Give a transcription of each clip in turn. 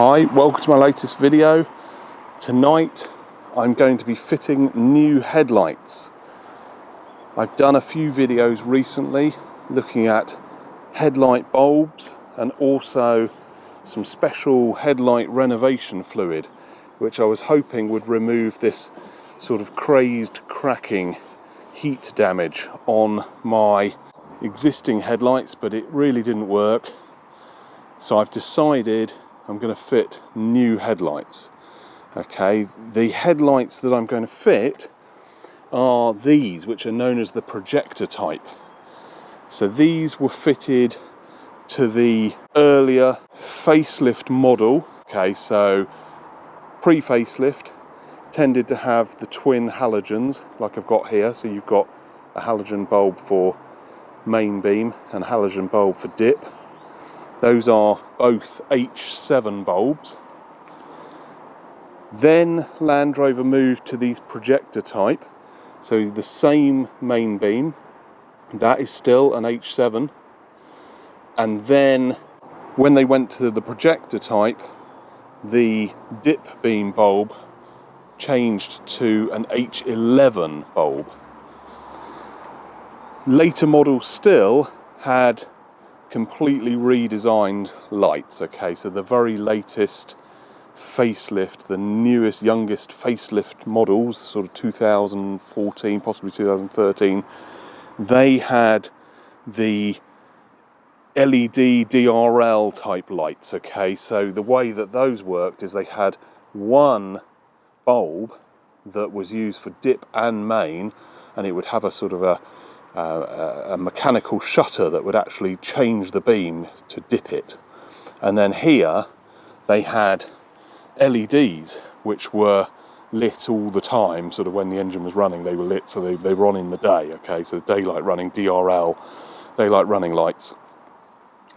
Hi, welcome to my latest video. Tonight I'm going to be fitting new headlights. I've done a few videos recently looking at headlight bulbs and also some special headlight renovation fluid, which I was hoping would remove this sort of crazed cracking heat damage on my existing headlights, but it really didn't work. So I've decided I'm going to fit new headlights. Okay, the headlights that I'm going to fit are these, which are known as the Projector type. So these were fitted to the earlier facelift model. Okay, so pre-facelift tended to have the twin halogens like I've got here. So you've got a halogen bulb for main beam and a halogen bulb for dip. Those are both H7 bulbs. Then Land Rover moved to these Projector type, so the same main beam, that is still an H7. And then when they went to the Projector type, the dip beam bulb changed to an H11 bulb. Later models still had completely redesigned lights. Okay, so the very latest facelift, the newest, youngest facelift models, sort of 2014, possibly 2013, they had the LED DRL type lights. Okay, so the way that those worked is they had one bulb that was used for dip and main, and it would have a sort of a mechanical shutter that would actually change the beam to dip it. And then here they had LEDs which were lit all the time. Sort of when the engine was running they were lit, so they were on in the day. Okay, so daylight running DRL, daylight running lights.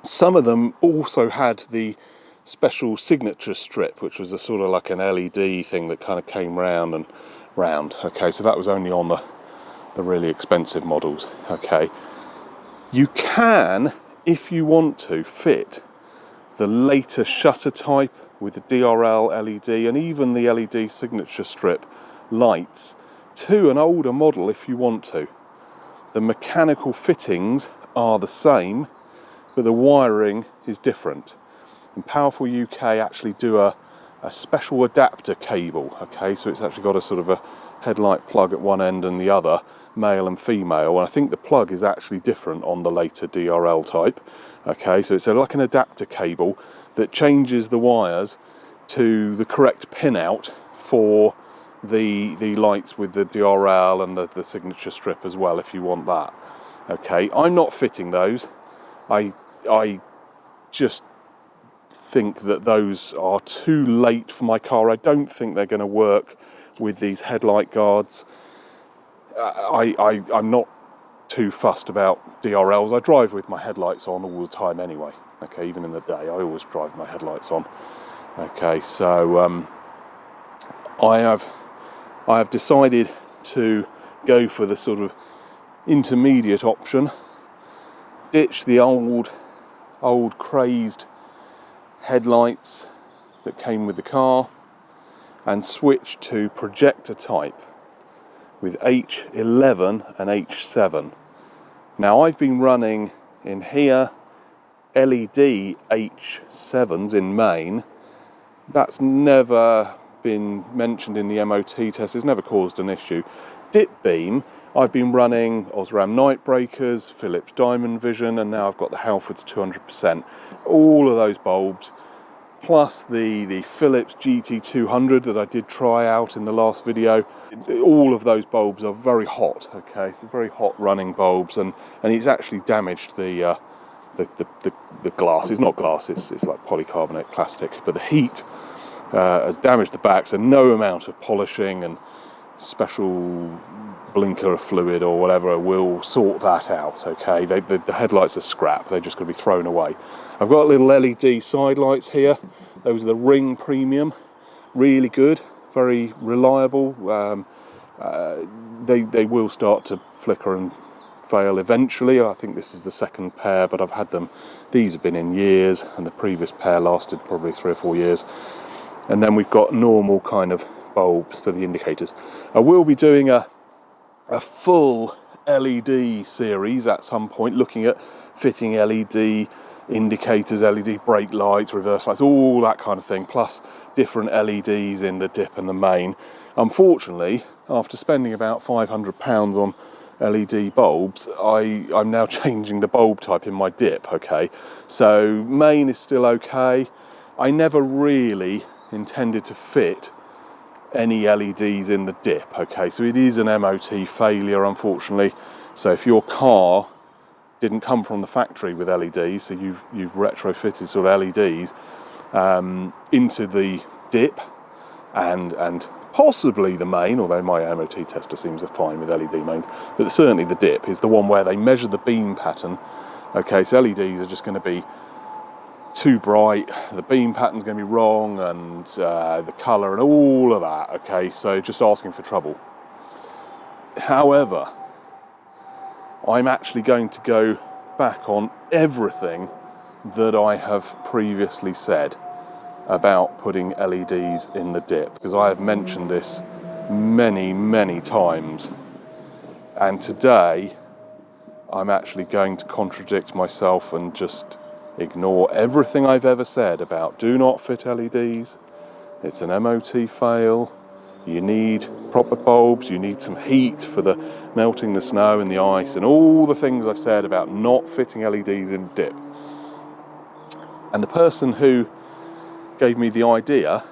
Some of them also had the special signature strip, which was a sort of like an LED thing that kind of came round and round. Okay, so that was only on the really expensive models. Okay, you can, if you want to, fit the later shutter type with the DRL LED and even the LED signature strip lights to an older model if you want to. The mechanical fittings are the same, but the wiring is different. And Powerful UK actually do a special adapter cable. Okay, so it's actually got a sort of a headlight plug at one end and the other, male and female, and I think the plug is actually different on the later DRL type. Okay, so it's like an adapter cable that changes the wires to the correct pinout for the lights with the DRL and the signature strip as well, if you want that. Okay, I'm not fitting those. I just think that those are too late for my car. I don't think they're going to work with these headlight guards. I'm not too fussed about DRLs. I drive with my headlights on all the time anyway. Okay, even in the day, I always drive my headlights on. Okay, so I have decided to go for the sort of intermediate option. Ditch the old crazed headlights that came with the car and switch to Projector type with H11 and H7. Now I've been running in here LED H7s in main. That's never been mentioned in the MOT test, it's never caused an issue. Dip beam, I've been running Osram night breakers, Philips Diamond Vision, and now I've got the Halfords 200%. All of those bulbs, plus the Philips GT200 that I did try out in the last video. All of those bulbs are very hot. Okay, so very hot running bulbs, and it's actually damaged the glass. It's not glass, it's like polycarbonate plastic, but the heat has damaged the back, so no amount of polishing and special blinker fluid or whatever will sort that out. Okay, the headlights are scrap, they're just going to be thrown away. I've got little LED side lights here. Those are the Ring Premium, really good, very reliable. They will start to flicker and fail eventually. I think this is the second pair, but I've had them, these have been in years, and the previous pair lasted probably 3 or 4 years. And then we've got normal kind of bulbs for the indicators. I will be doing a full LED series at some point, looking at fitting LED indicators, LED brake lights, reverse lights, all that kind of thing, plus different LEDs in the dip and the main. Unfortunately, after spending about £500 on LED bulbs, I'm now changing the bulb type in my dip, okay? So main is still okay. I never really intended to fit any LEDs in the dip, okay? So it is an MOT failure, unfortunately. So if your car didn't come from the factory with LEDs, so you've retrofitted sort of LEDs into the dip and possibly the main, although my MOT tester seems fine with LED mains, but certainly the dip is the one where they measure the beam pattern. Okay, so LEDs are just going to be too bright, the beam pattern's going to be wrong, and the colour and all of that, okay, so just asking for trouble. However, I'm actually going to go back on everything that I have previously said about putting LEDs in the dip, because I have mentioned this many times, and today I'm actually going to contradict myself and just ignore everything I've ever said about do not fit LEDs, it's an MOT fail, you need proper bulbs, you need some heat for the melting the snow and the ice, and all the things I've said about not fitting LEDs in dip. And the person who gave me the idea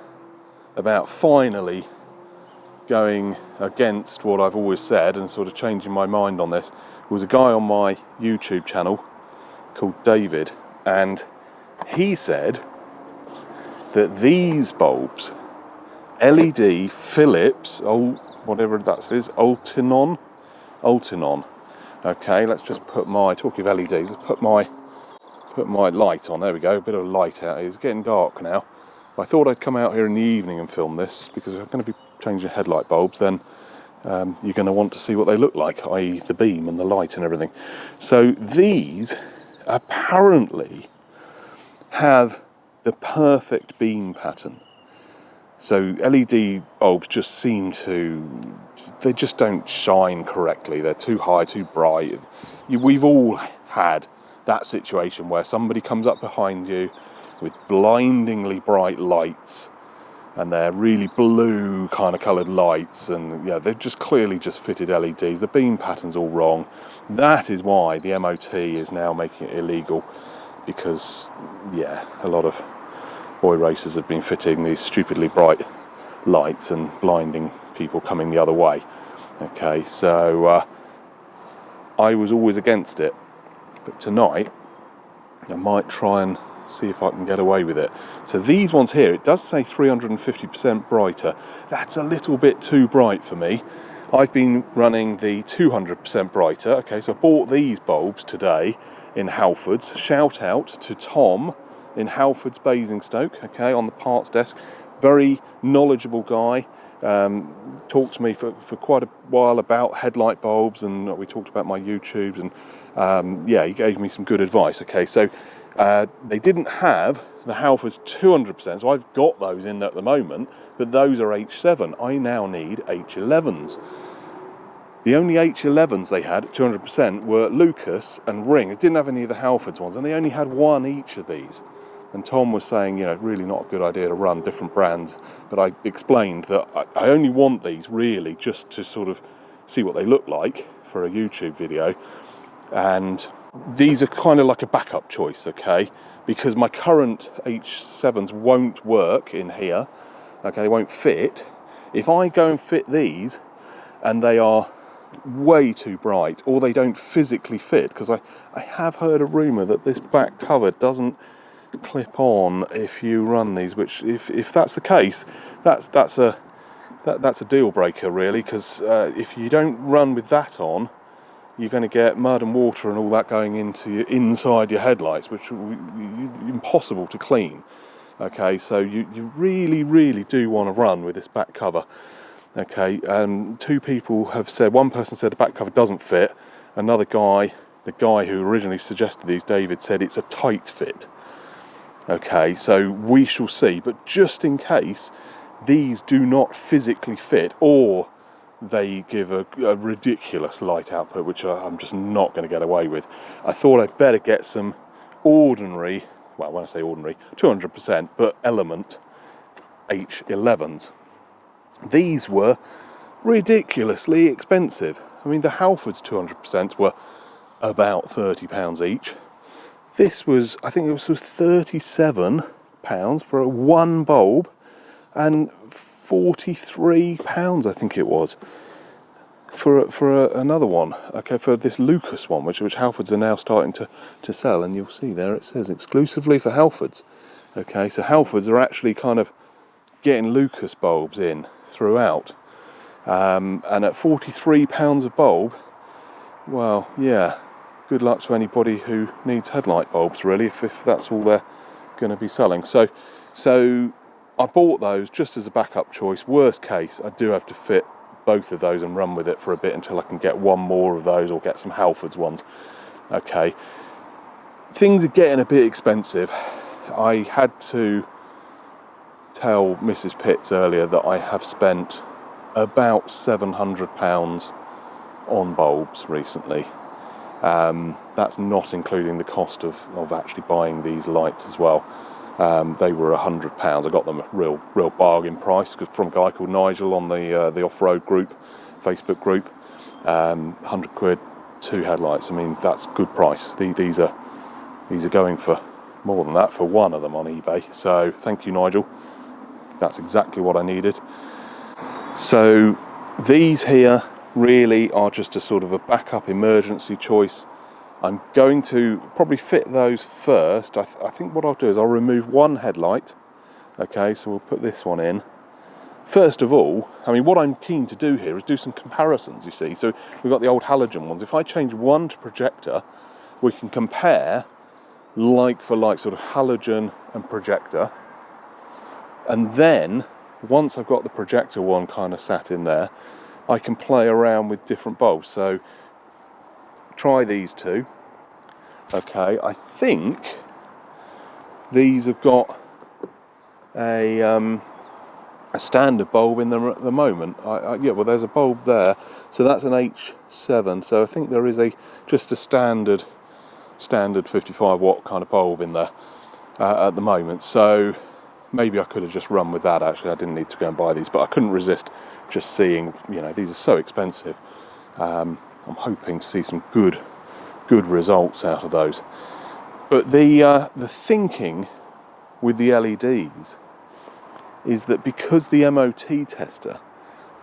about finally going against what I've always said and sort of changing my mind on this was a guy on my YouTube channel called David, and he said that these bulbs, LED Philips, whatever that is, Ultinon. Okay, let's just put my, talking of LEDs, let's put my light on. There we go, a bit of light out here. It's getting dark now. I thought I'd come out here in the evening and film this, because if I'm going to be changing headlight bulbs, then you're going to want to see what they look like, i.e. the beam and the light and everything. So these apparently have the perfect beam pattern. So LED bulbs just seem to, they just don't shine correctly. They're too high, too bright. We've all had that situation where somebody comes up behind you with blindingly bright lights, and they're really blue kind of coloured lights, and yeah, they've just clearly just fitted LEDs. The beam pattern's all wrong. That is why the MOT is now making it illegal, because yeah, a lot of boy racers have been fitting these stupidly bright lights and blinding people coming the other way. Okay, so I was always against it, but tonight I might try and see if I can get away with it. So these ones here, it does say 350% brighter. That's a little bit too bright for me. I've been running the 200% brighter. Okay, so I bought these bulbs today in Halfords. Shout out to Tom in Halfords Basingstoke, okay, on the parts desk. Very knowledgeable guy. Talked to me for quite a while about headlight bulbs, and we talked about my YouTubes, and yeah, he gave me some good advice. Okay, so they didn't have the Halfords 200%, so I've got those in at the moment, but those are H7. I now need H11s. The only H11s they had at 200% were Lucas and Ring. It didn't have any of the Halfords ones, and they only had one each of these. And Tom was saying, you know, really not a good idea to run different brands. But I explained that I only want these really just to sort of see what they look like for a YouTube video. And these are kind of like a backup choice, okay? Because my current H7s won't work in here. Okay, they won't fit. If I go and fit these and they are way too bright, or they don't physically fit, because I have heard a rumour that this back cover doesn't clip on if you run these, which if that's the case, that's a deal breaker really, because if you don't run with that on, you're going to get mud and water and all that going inside your headlights, which are impossible to clean. Okay, so you really do want to run with this back cover. Okay, two people have said, one person said the back cover doesn't fit, another guy, the guy who originally suggested these, David, said it's a tight fit. Okay, so we shall see, but just in case these do not physically fit, or they give a ridiculous light output, which I'm just not going to get away with, I thought I'd better get some ordinary, well, when I say ordinary, 200%, but element H11s. These were ridiculously expensive. I mean, the Halfords 200% were about £30 each. This was, I think it was £37 for one bulb, and £43, I think it was, for another one. Okay, for this Lucas one, which Halfords are now starting to sell, and you'll see there it says exclusively for Halfords. Okay, so Halfords are actually kind of getting Lucas bulbs in throughout, and at £43 a bulb, well, yeah, good luck to anybody who needs headlight bulbs, really, if that's all they're going to be selling. So I bought those just as a backup choice. Worst case, I do have to fit both of those and run with it for a bit until I can get one more of those or get some Halfords ones. Okay, things are getting a bit expensive. I had to tell Mrs. Pitts earlier that I have spent about £700 on bulbs recently. That's not including the cost of actually buying these lights as well. They were £100. I got them at real bargain price from a guy called Nigel on the off-road group, Facebook group. 100 quid, 2 headlights. I mean, that's good price. These are going for more than that for one of them on eBay. So thank you, Nigel. That's exactly what I needed. So these here really are just a sort of a backup emergency choice. I'm going to probably fit those first. I think what I'll do is I'll remove one headlight. Okay, so we'll put this one in. First of all, I mean, what I'm keen to do here is do some comparisons, you see. So we've got the old halogen ones. If I change one to projector, we can compare like for like, sort of halogen and projector. And then, once I've got the projector one kind of sat in there, I can play around with different bulbs. So, try these two. Okay, I think these have got a standard bulb in them at the moment. Yeah, well, there's a bulb there. So that's an H7. So I think there is just a standard 55 watt kind of bulb in there at the moment. So maybe I could have just run with that. Actually, I didn't need to go and buy these, but I couldn't resist just seeing, these are so expensive. I'm hoping to see some good results out of those. But the thinking with the LEDs is that because the MOT tester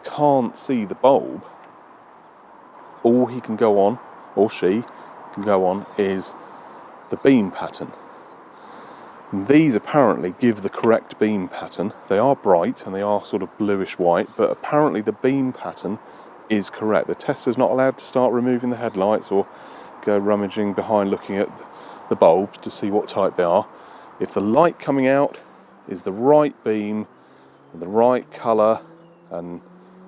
can't see the bulb, all he can go on, or she can go on, is the beam pattern. And these apparently give the correct beam pattern. They are bright and they are sort of bluish white, but apparently the beam pattern is correct. The tester's not allowed to start removing the headlights or go rummaging behind looking at the bulbs to see what type they are. If the light coming out is the right beam and the right colour and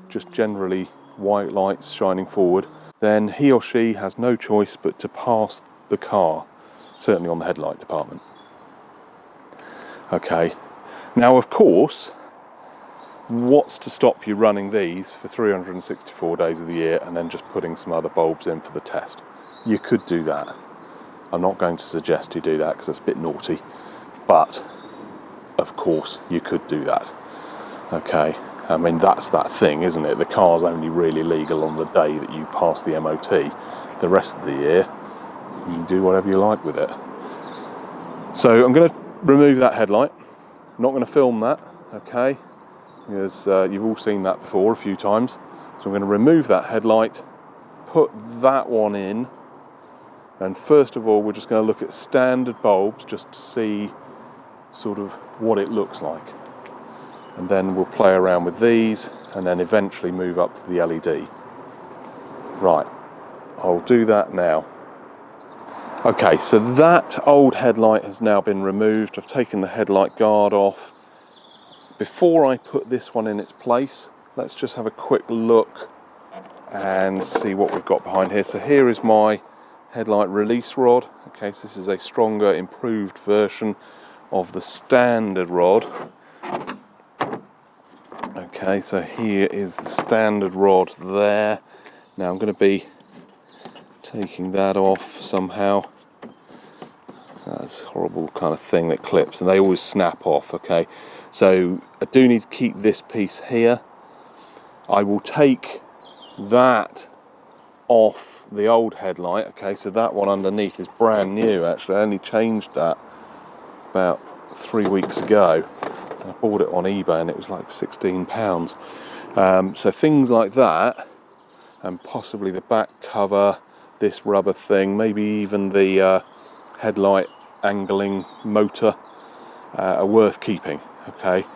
just generally white lights shining forward, then he or she has no choice but to pass the car, certainly on the headlight department. Okay, now of course, what's to stop you running these for 364 days of the year and then just putting some other bulbs in for the test? You could do that. I'm not going to suggest you do that because that's a bit naughty, but of course you could do that. Okay, I mean, that's that thing, isn't it? The car's only really legal on the day that you pass the MOT. The rest of the year, you can do whatever you like with it. So I'm going to remove that headlight. I'm not going to film that, okay, because you've all seen that before a few times. So I'm going to remove that headlight, put that one in, and first of all we're just going to look at standard bulbs just to see sort of what it looks like. And then we'll play around with these and then eventually move up to the LED. Right, I'll do that now. Okay, so that old headlight has now been removed. I've taken the headlight guard off. Before I put this one in its place, let's just have a quick look and see what we've got behind here. So here is my headlight release rod. Okay, so this is a stronger, improved version of the standard rod. Okay, so here is the standard rod there. Now I'm going to be taking that off somehow. That's a horrible kind of thing that clips, and they always snap off. Okay, so I do need to keep this piece here. I will take that off the old headlight. Okay, so that one underneath is brand new actually. I only changed that about 3 weeks ago. I bought it on eBay and it was like £16. So things like that, and possibly the back cover, this rubber thing, maybe even the headlight angling motor are worth keeping. Okay,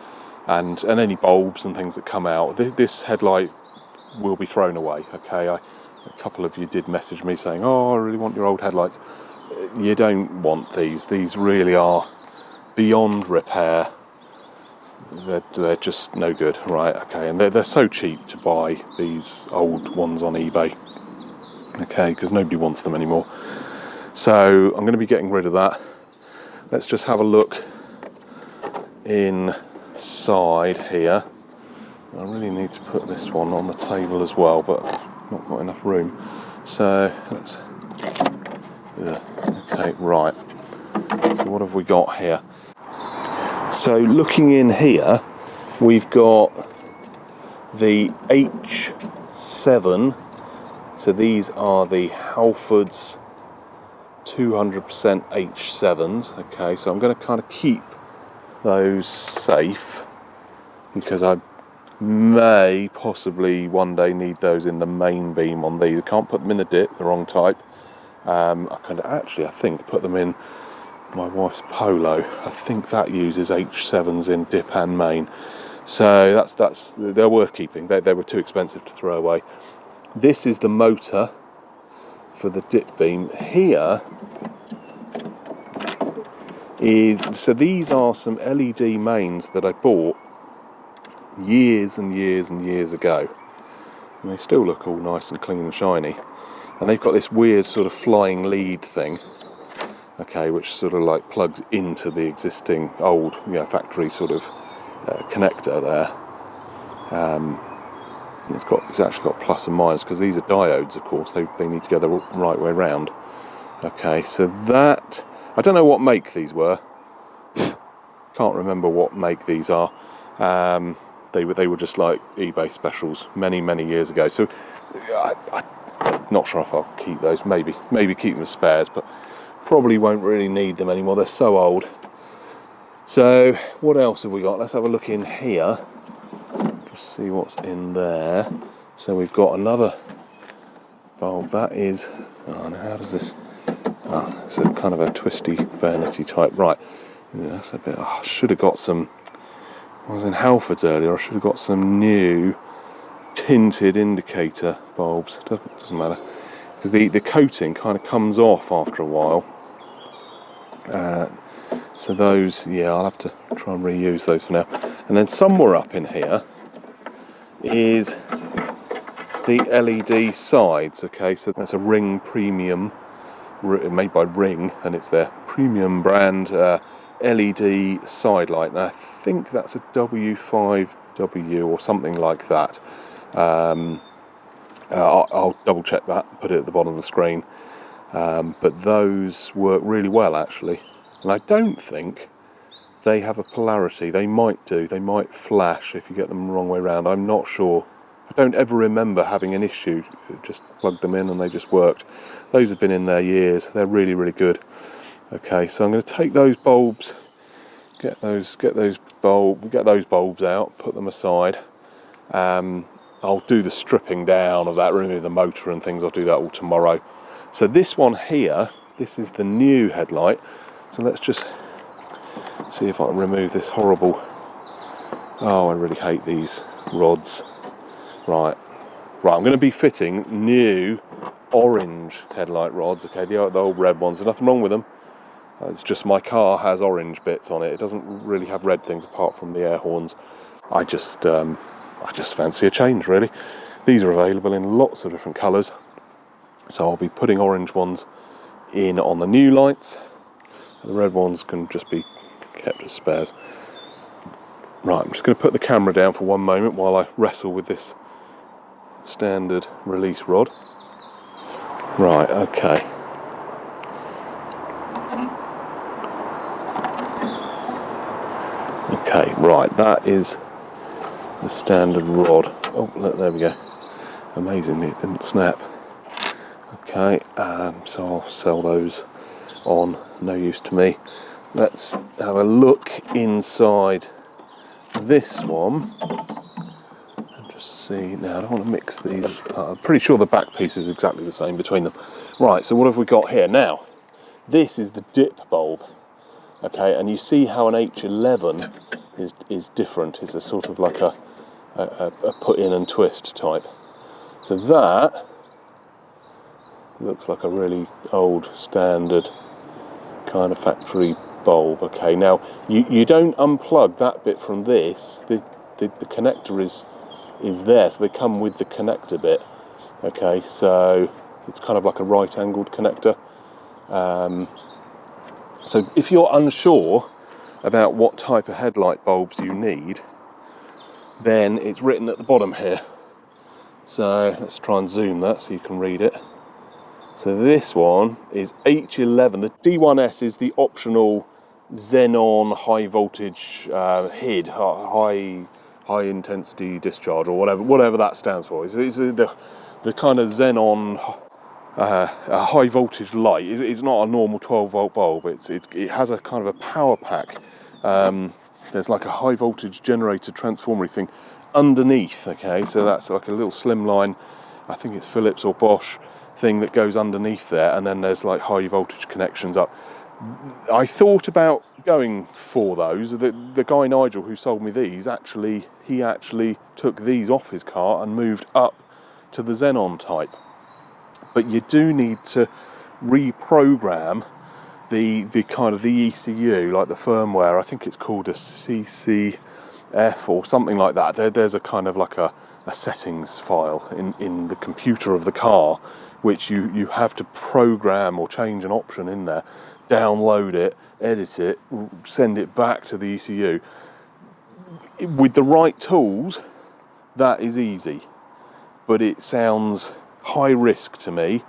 and any bulbs and things that come out. This headlight will be thrown away. Okay, a couple of you did message me saying, oh, I really want your old headlights. You don't want these. These really are beyond repair. They're just no good, right? Okay, and they're so cheap to buy these old ones on eBay. Okay, because nobody wants them anymore. So I'm going to be getting rid of that. Let's just have a look inside here. I really need to put this one on the table as well, but I've not got enough room. So let's. Okay, right. So what have we got here? So looking in here, we've got the H7. So these are the Halfords 200% H7s. Okay, so I'm going to kind of keep those safe because I may possibly one day need those in the main beam on these. I can't put them in the dip, the wrong type. I can actually, I think, put them in my wife's Polo. I think that uses H7s in dip and main. So they're worth keeping. They were too expensive to throw away. This is the motor for the dip beam. Here so these are some LED mains that I bought years and years and years ago. And they still look all nice and clean and shiny. And they've got this weird sort of flying lead thing. Okay, which sort of like plugs into the existing old, factory sort of connector there. It's actually got plus and minus because these are diodes, of course. They need to go the right way round. Okay, so that, I don't know what make these were. Can't remember what make these are. They were just like eBay specials many years ago. So I'm not sure if I'll keep those. Maybe keep them as spares, but probably won't really need them anymore. They're so old. So what else have we got? Let's have a look in here. Just see what's in there. So we've got another bulb. That is, how does this? It's a kind of a twisty, bayonety type. Right. Yeah, that's a bit. I should have got some. I was in Halfords earlier. I should have got some new tinted indicator bulbs. Doesn't matter because the coating kind of comes off after a while. So those, I'll have to try and reuse those for now. And then somewhere up in here is the LED sides. Okay, so that's a Ring Premium, made by Ring, and it's their premium brand LED side light. And I think that's a W5W or something like that. I'll double check that, put it at the bottom of the screen. But those work really well actually. And I don't think they have a polarity. They might do. They might flash if you get them the wrong way around. I'm not sure. I don't ever remember having an issue. Just plugged them in and they just worked. Those have been in there years. They're really good. Okay, so I'm going to take those bulbs, get those bulbs out, put them aside. I'll do the stripping down of that, remove the motor and things. I'll do that all tomorrow. So this one here, this is the new headlight. So let's just see if I can remove this horrible. Oh, I really hate these rods. Right. I'm going to be fitting new orange headlight rods. Okay, the old red ones. There's nothing wrong with them. It's just my car has orange bits on it. It doesn't really have red things apart from the air horns. I just fancy a change, really. These are available in lots of different colours, so I'll be putting orange ones in on the new lights. The red ones can just be kept as spares. Right, I'm just going to put the camera down for one moment while I wrestle with this standard release rod. Right, okay. Okay, right, that is the standard rod. Oh, look, there we go. Amazingly, it didn't snap. Okay, so I'll sell those on, no use to me. Let's have a look inside this one and just see. Now I don't want to mix these. I'm pretty sure the back piece is exactly the same between them. Right, so what have we got here now? This is the dip bulb. Okay, and you see how an H11 is different. It's a sort of like a put in and twist type. So that looks like a really old standard kind of factory bulb. Okay, now you don't unplug that bit from this. The connector is there, so they come with the connector bit. Okay, so it's kind of like a right angled connector. So if you're unsure about what type of headlight bulbs you need, then it's written at the bottom here. So let's try and zoom that so you can read it. So this one is H11. The D1S is the optional xenon high voltage HID, high intensity discharge, or whatever that stands for. It's the kind of xenon a high voltage light. It's not a normal 12 volt bulb. It has a kind of a power pack. There's like a high voltage generator transformer thing underneath. Okay, so that's like a little slimline, I think it's Philips or Bosch thing that goes underneath there, and then there's like high voltage connections up. I thought about going for those. The guy Nigel who sold me these, he actually took these off his car and moved up to the Xenon type. But you do need to reprogram the kind of the ECU, like the firmware. I think it's called a CCF or something like that. There's a kind of like a settings file in the computer of the car, which you have to program or change an option in there, download it, edit it, send it back to the ECU. With the right tools, that is easy, but it sounds high risk to me.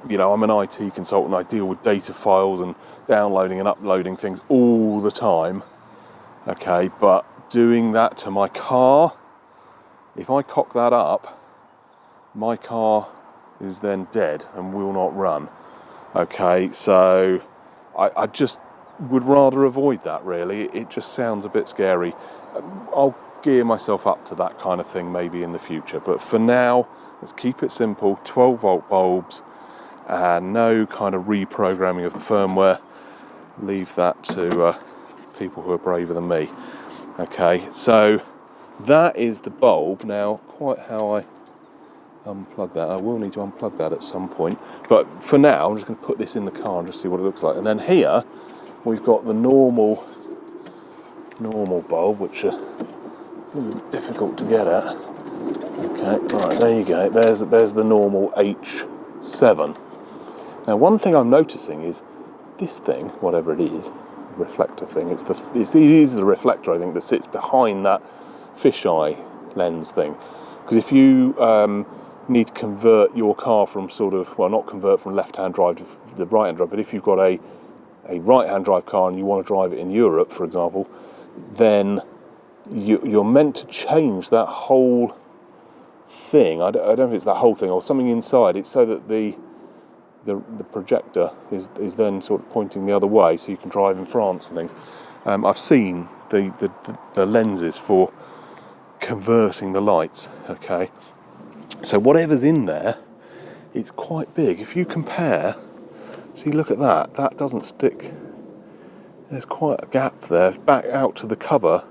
You know, I'm an IT consultant. I deal with data files and downloading and uploading things all the time. Okay, but doing that to my car, if I cock that up, my car is then dead and will not run. Okay, so I just would rather avoid that, really. It just sounds a bit scary. I'll gear myself up to that kind of thing maybe in the future, but for now, let's keep it simple. 12 volt bulbs and no kind of reprogramming of the firmware. Leave that to people who are braver than me. Okay, so that is the bulb. Now, quite how I unplug that, I will need to unplug that at some point, but for now I'm just going to put this in the car and just see what it looks like. And then here we've got the normal bulb, which are a little difficult to get at. Okay, right, there you go. There's the normal H7. Now, one thing I'm noticing is this thing, whatever it is, reflector thing. It is the reflector, I think, that sits behind that fisheye lens thing. Because if you need to convert your car from not convert from left-hand drive to the right-hand drive, but if you've got a right-hand drive car and you want to drive it in Europe, for example, then you're meant to change that whole thing. I don't know if it's that whole thing or something inside. It's so that the projector is then sort of pointing the other way, so you can drive in France and things. I've seen the lenses for converting the lights. Okay, so whatever's in there, it's quite big. If you compare, see, look at that. That doesn't stick. There's quite a gap there. Back out to the cover,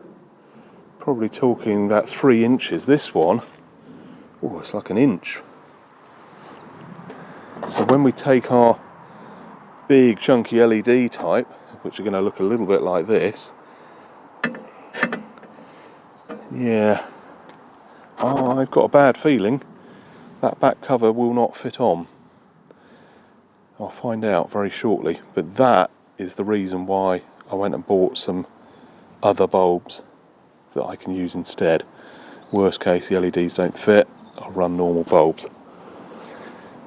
probably talking about 3 inches. This one, oh, it's like an inch. So when we take our big chunky LED type, which are going to look a little bit like this, yeah, I've got a bad feeling that back cover will not fit on. I'll find out very shortly, but that is the reason why I went and bought some other bulbs that I can use instead. Worst case, the LEDs don't fit, I'll run normal bulbs.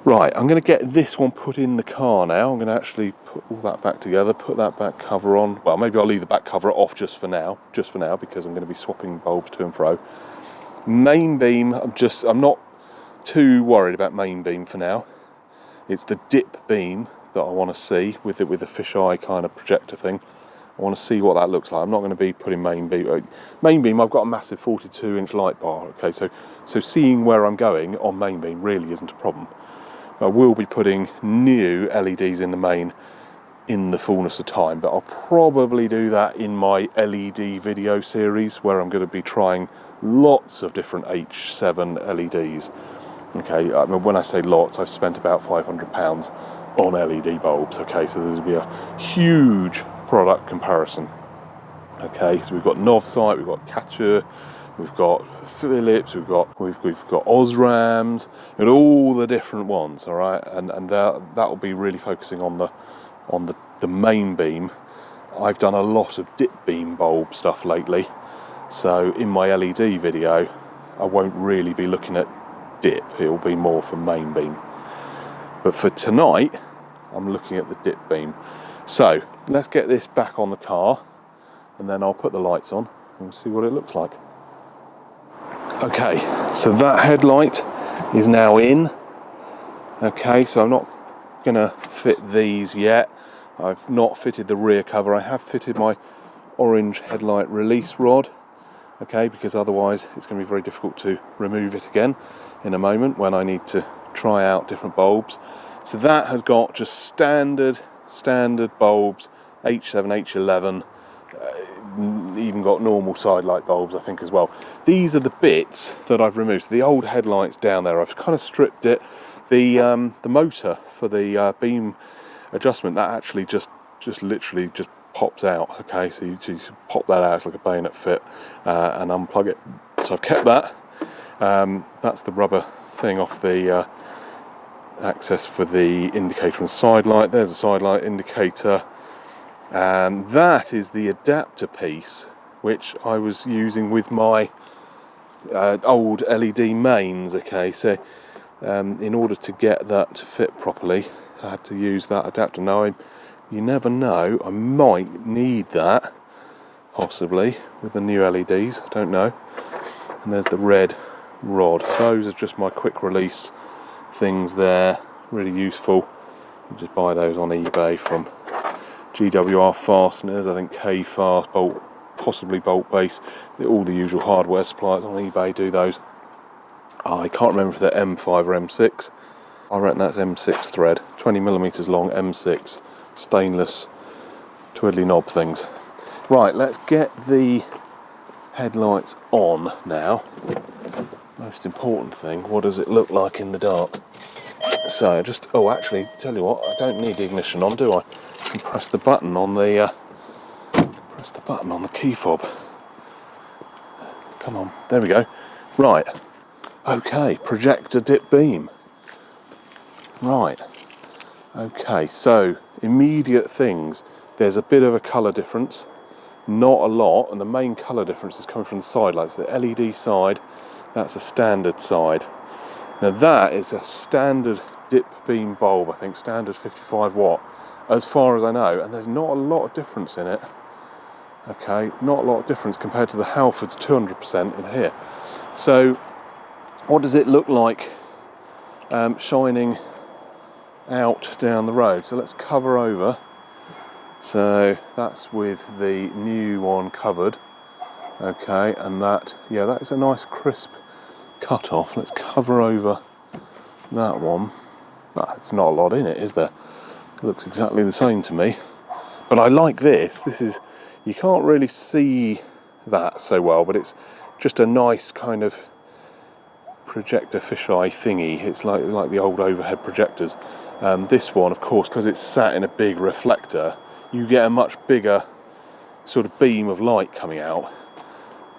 Right, I'm going to get this one put in the car now. I'm going to actually put all that back together, put that back cover on. Well, maybe I'll leave the back cover off just for now, because I'm going to be swapping bulbs to and fro. Main beam, I'm not too worried about main beam for now. It's the dip beam that I want to see with the fisheye kind of projector thing. I want to see what that looks like. I'm not going to be putting main beam. Main beam, I've got a massive 42-inch light bar. Okay, so seeing where I'm going on main beam really isn't a problem. I will be putting new LEDs in the main in the fullness of time, but I'll probably do that in my LED video series where I'm going to be trying lots of different H7 LEDs. Okay, I mean, when I say lots, I've spent about £500 on LED bulbs. Okay, so there's going to be a huge product comparison. Okay, so we've got Novsight, we've got Projector, we've got Philips, we've got Osrams, and all the different ones. All right, and that will be really focusing on the main beam. I've done a lot of dip beam bulb stuff lately, so in my LED video, I won't really be looking at dip. It will be more for main beam. But for tonight, I'm looking at the dip beam. So let's get this back on the car, and then I'll put the lights on and see what it looks like. Okay, so that headlight is now in. Okay, so I'm not gonna fit these yet. I've not fitted the rear cover. I have fitted my orange headlight release rod, okay, because otherwise it's going to be very difficult to remove it again in a moment when I need to try out different bulbs. So that has got just standard bulbs, H7, H11, even got normal side light bulbs I think as well. These are the bits that I've removed. So the old headlights down there, I've kind of stripped it. The motor for the beam adjustment, that actually just literally just pops out. Okay, so you pop that out, it's like a bayonet fit, and unplug it. So I've kept that. That's the rubber thing off the access for the indicator and side light. There's a side light indicator, and that is the adapter piece which I was using with my old LED mains. Okay, so in order to get that to fit properly, I had to use that adapter. Now, you never know, I might need that, possibly, with the new LEDs, I don't know. And there's the red rod. Those are just my quick release things there, really useful. You just buy those on eBay from GWR Fasteners, I think K-Fast, bolt, possibly Bolt Base, all the usual hardware suppliers on eBay do those. I can't remember if they're M5 or M6. I reckon that's M6 thread, 20mm long M6 stainless twiddly knob things. Right, let's get the headlights on now. Most important thing, what does it look like in the dark? So actually, tell you what, I don't need the ignition on, do I? I can press the button on the key fob. Come on, there we go. Right, okay, projector dip beam. Right, okay, so immediate things. There's a bit of a colour difference, not a lot, and the main colour difference is coming from the side lights. The LED side, that's a standard side. Now that is a standard dip beam bulb, I think, standard 55 watt, as far as I know, and there's not a lot of difference in it. Okay, not a lot of difference compared to the Halford's 200% in here. So, what does it look like shining out down the road? So let's cover over. So that's with the new one covered. Okay, and that is a nice crisp cut off. Let's cover over that one. It's not a lot in it, is there? It looks exactly the same to me. But I like this. This is, you can't really see that so well, but it's just a nice kind of projector fisheye thingy. It's like the old overhead projectors. This one, of course, because it's sat in a big reflector, you get a much bigger sort of beam of light coming out.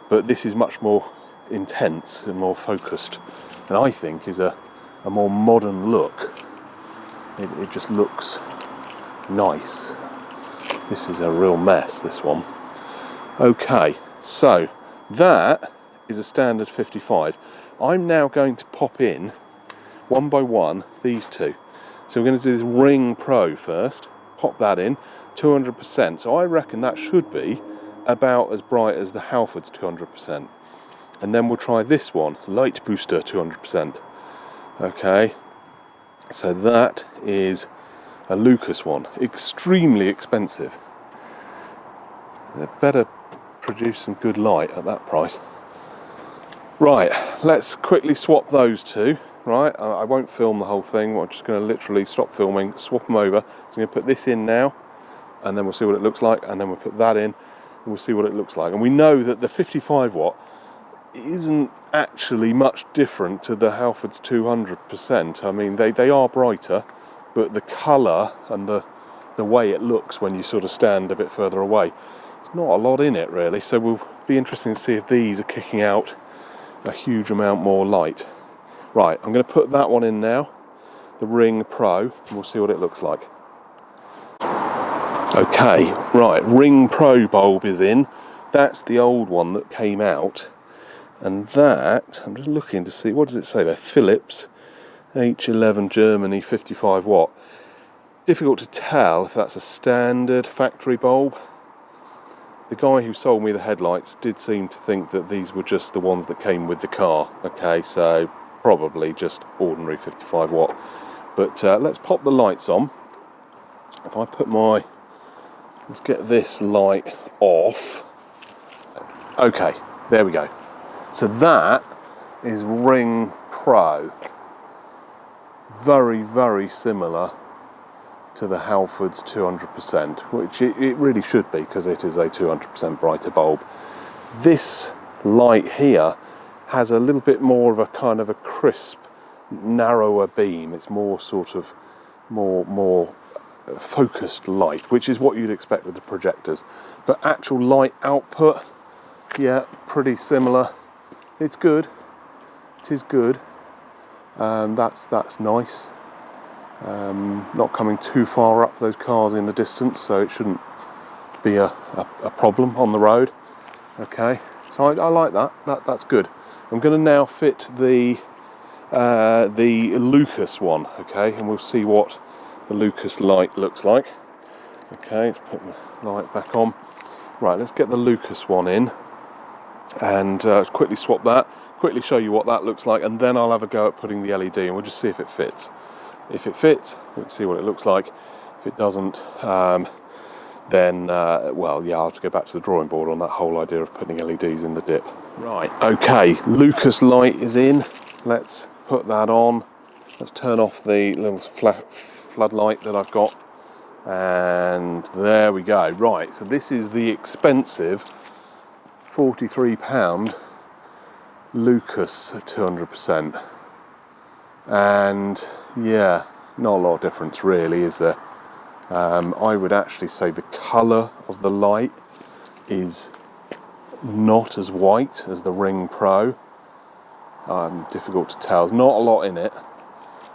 But this is much more intense and more focused, and I think is a more modern look. It just looks nice. This is a real mess, this one. Okay, so that is a standard 55. I'm now going to pop in one by one these two. So we're going to do this Ring Pro first. Pop that in, 200%. So I reckon that should be about as bright as the Halford's 200%. And then we'll try this one, Light Booster 200%. Okay, so that is a Lucas one, extremely expensive. They better produce some good light at that price. Right, let's quickly swap those two. Right, I won't film the whole thing. I'm just going to literally stop filming, swap them over. So I'm going to put this in now, and then we'll see what it looks like, and then we'll put that in, and we'll see what it looks like. And we know that the 55 watt isn't actually much different to the Halford's 200%. I mean, they are brighter, but the colour and the way it looks when you sort of stand a bit further away, there's not a lot in it really. So we'll be interesting to see if these are kicking out a huge amount more light. Right, I'm going to put that one in now, the Ring Pro, and we'll see what it looks like. Okay, right, Ring Pro bulb is in. That's the old one that came out. And that, I'm just looking to see, what does it say there? Philips H11 Germany 55 watt. Difficult to tell if that's a standard factory bulb. The guy who sold me the headlights did seem to think that these were just the ones that came with the car. Okay, so probably just ordinary 55 watt. But let's pop the lights on. If I put my, let's get this light off. Okay, there we go. So that is Ring Pro. Very, very similar to the Halford's 200%, which it really should be because it is a 200% brighter bulb. This light here has a little bit more of a kind of a crisp, narrower beam. It's more sort of more focused light, which is what you'd expect with the projectors. But actual light output, yeah, pretty similar. It's good. It is good. That's nice. Not coming too far up those cars in the distance, so it shouldn't be a problem on the road. Okay, so I like that. That's good. I'm going to now fit the Lucas one, okay, and we'll see what the Lucas light looks like. Okay, let's put the light back on. Right, let's get the Lucas one in, and quickly swap that, quickly show you what that looks like, and then I'll have a go at putting the LED, and we'll just see if it fits. If it fits, we'll see what it looks like. If it doesn't, then, well, yeah, I'll have to go back to the drawing board on that whole idea of putting LEDs in the dip. Right, okay, Lucas light is in. Let's put that on. Let's turn off the little floodlight that I've got. And there we go. Right, so this is the expensive £43 Lucas at 200%. And yeah, not a lot of difference really, is there? I would actually say the colour of the light is not as white as the Ring Pro. Difficult to tell. There's not a lot in it.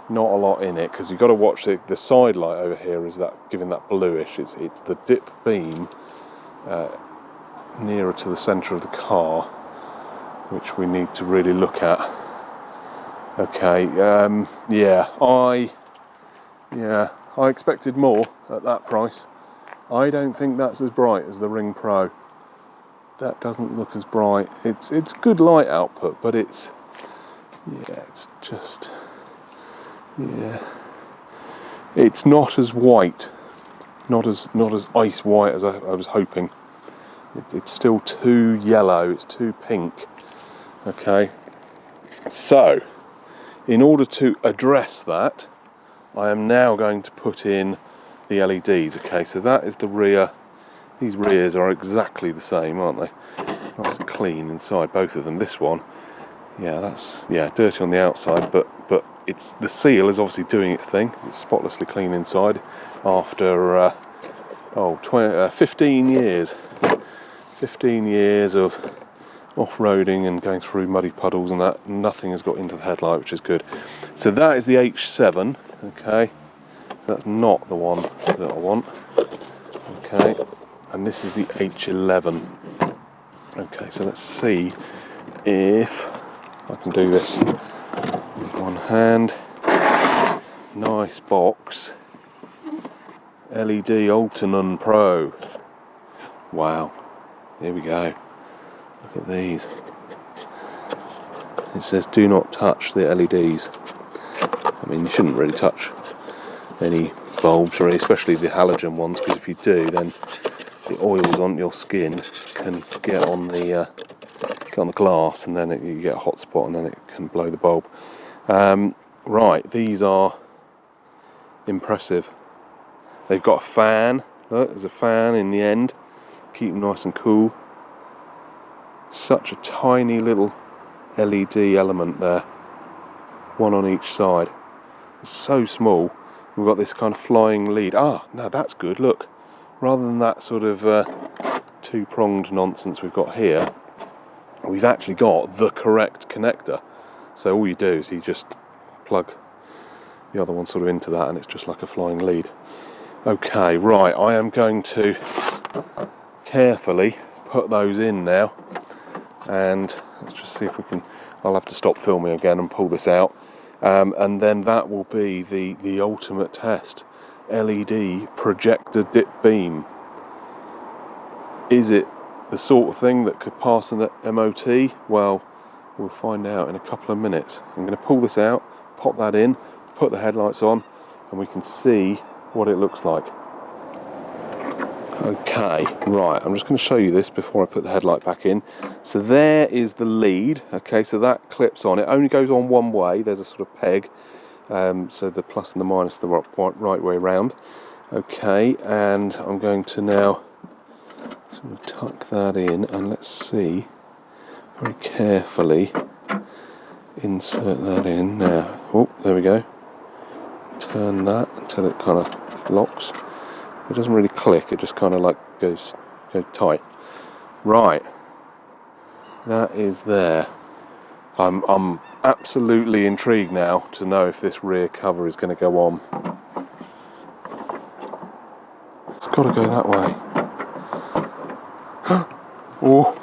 Not a lot in it, because you've got to watch the side light over here is that giving that bluish. It's the dip beam nearer to the centre of the car, which we need to really look at. Okay, I expected more at that price. I don't think that's as bright as the Ring Pro. That doesn't look as bright. It's good light output, but it's just, it's not as white, not as ice white as I was hoping. It's still too yellow. It's too pink. Okay, so in order to address that, I am now going to put in the LEDs. Okay, so that is the rear. These rears are exactly the same, aren't they? Nice and clean inside, both of them. This one, that's dirty on the outside, but it's the seal is obviously doing its thing. It's spotlessly clean inside after 15 years. 15 years of off-roading and going through muddy puddles and that, nothing has got into the headlight, which is good. So that is the H7, okay, so that's not the one that I want, okay, and this is the H11. Okay, so let's see if I can do this with one hand. Nice box, LED Ultinon Pro. Wow, here we go. Look at these. It says do not touch the LEDs. I mean, you shouldn't really touch any bulbs, or especially the halogen ones, because if you do, then the oils on your skin can get on the glass, and then you get a hot spot, and then it can blow the bulb. Right, these are impressive. They've got a fan. Look, there's a fan in the end. Keep them nice and cool. Such a tiny little LED element there, one on each side. It's so small. We've got this kind of flying lead. Ah, no, that's good. Look, rather than that sort of two-pronged nonsense we've got here, we've actually got the correct connector. So all you do is you just plug the other one sort of into that, and it's just like a flying lead. Okay, right, I am going to carefully put those in now, and let's just see if we can. I'll have to stop filming again and pull this out, and then that will be the ultimate test. LED projector dip beam. Is it the sort of thing that could pass an MOT? Well, we'll find out in a couple of minutes. I'm going to pull this out, pop that in, put the headlights on, and we can see what it looks like. Okay, right, I'm just going to show you this before I put the headlight back in. So there is the lead, okay, so that clips on. It only goes on one way, there's a sort of peg, so the plus and the minus are the right way around. Okay, and I'm going to now sort of tuck that in, and let's see, very carefully insert that in now. Oh, there we go. Turn that until it kind of locks. It doesn't really click, it just kind of like goes tight. Right, that is there. I'm absolutely intrigued now to know if this rear cover is going to go on. It's got to go that way. Oh,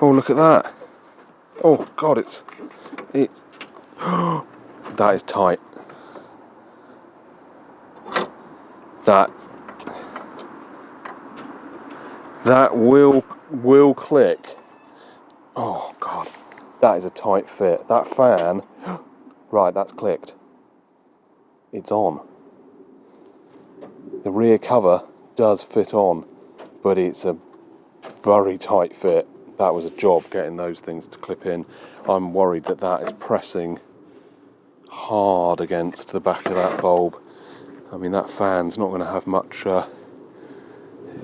look at that. Oh God, it's that is tight. That will click. Oh God, that is a tight fit. That fan, right, that's clicked. It's on. The rear cover does fit on, but it's a very tight fit. That was a job getting those things to clip in. I'm worried that that is pressing hard against the back of that bulb. I mean, that fan's not going to have much.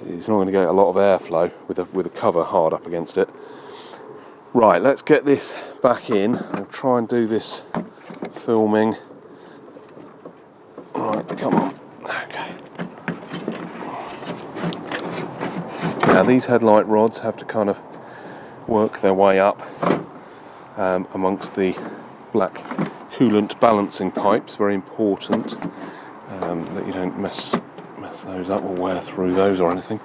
It's not going to get a lot of airflow with a cover hard up against it. Right, let's get this back in. I'll try and do this filming. Right, come on. Okay. Now these headlight rods have to kind of work their way up amongst the black coolant balancing pipes. Very important that you don't mess those up or wear through those or anything.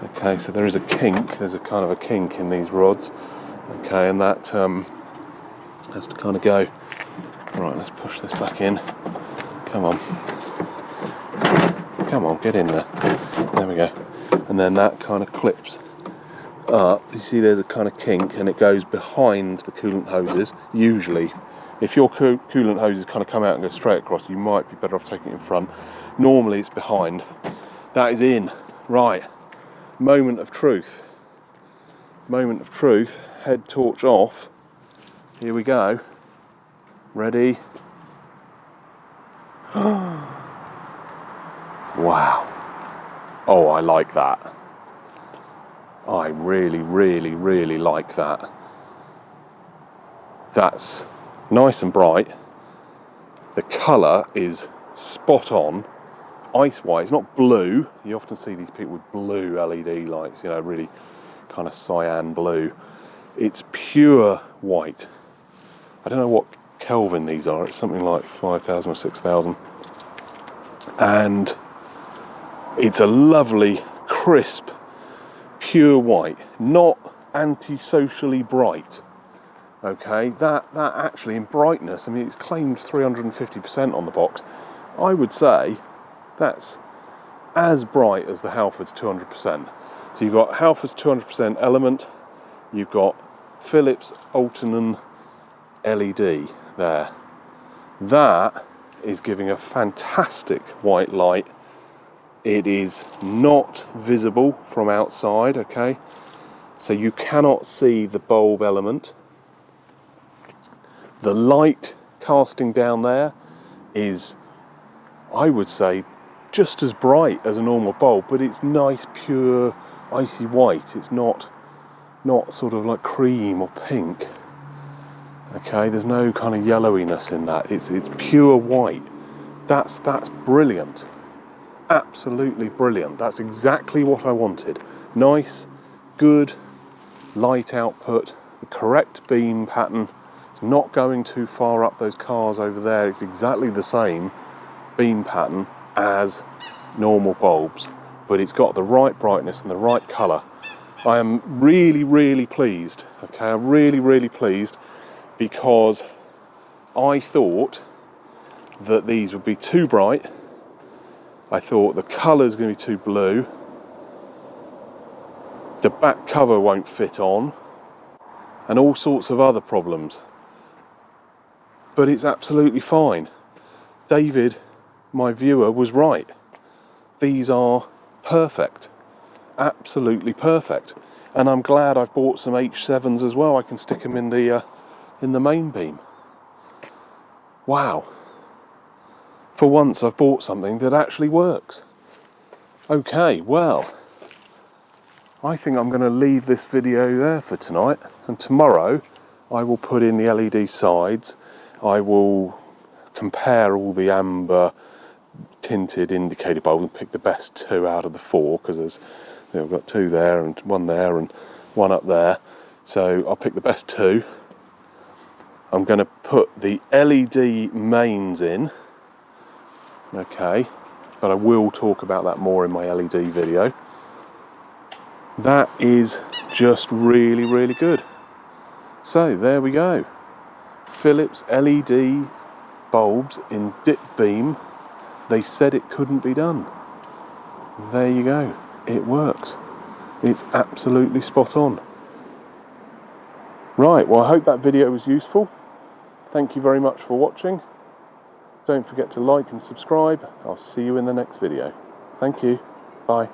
Okay, so there is a kink. There's a kind of a kink in these rods. Okay, and that has to kind of go. Right, let's push this back in. Come on, get in there. There we go. And then that kind of clips up. You see there's a kind of kink, and it goes behind the coolant hoses. Usually, if your coolant hoses kind of come out and go straight across, you might be better off taking it in front. Normally it's behind. That is in. Right. Moment of truth. Moment of truth. Head torch off. Here we go. Ready? Wow. Oh, I like that. I really, really, really like that. That's nice and bright. The colour is spot on. Ice-wise, not blue. You often see these people with blue LED lights, you know, really kind of cyan blue. It's pure white. I don't know what Kelvin these are, it's something like 5,000 or 6,000. And it's a lovely, crisp, pure white, not antisocially bright. Okay, that actually in brightness, I mean, it's claimed 350% on the box. I would say that's as bright as the Halfords 200%. So you've got Halfords 200% element, you've got Philips Ultinon LED there. That is giving a fantastic white light. It is not visible from outside, okay? So you cannot see the bulb element. The light casting down there is, I would say, just as bright as a normal bulb, but it's nice, pure, icy white. It's not sort of like cream or pink. Okay, there's no kind of yellowiness in that. It's pure white. That's brilliant. Absolutely brilliant. That's exactly what I wanted. Nice, good light output, the correct beam pattern. It's not going too far up those cars over there. It's exactly the same beam pattern as normal bulbs, but it's got the right brightness and the right colour. I am really, really pleased. Okay, I'm really, really pleased, because I thought that these would be too bright. I thought the colour's going to be too blue. The back cover won't fit on, and all sorts of other problems. But it's absolutely fine. David, my viewer, was right. These are perfect. Absolutely perfect. And I'm glad I've bought some H7s as well. I can stick them in the main beam. Wow. For once I've bought something that actually works. Okay, well, I think I'm going to leave this video there for tonight, and tomorrow I will put in the LED sides. I will compare all the amber tinted indicator bulbs and pick the best 2 out of the 4, because there's, you know, I've got 2 there and 1 there and 1 up there. So I'll pick the best 2. I'm going to put the LED mains in. Okay, but I will talk about that more in my LED video. That is just really, really good. So there we go. Philips LED bulbs in dip beam. They said it couldn't be done. There you go. It works. It's absolutely spot on. Right, well, I hope that video was useful. Thank you very much for watching. Don't forget to like and subscribe. I'll see you in the next video. Thank you. Bye.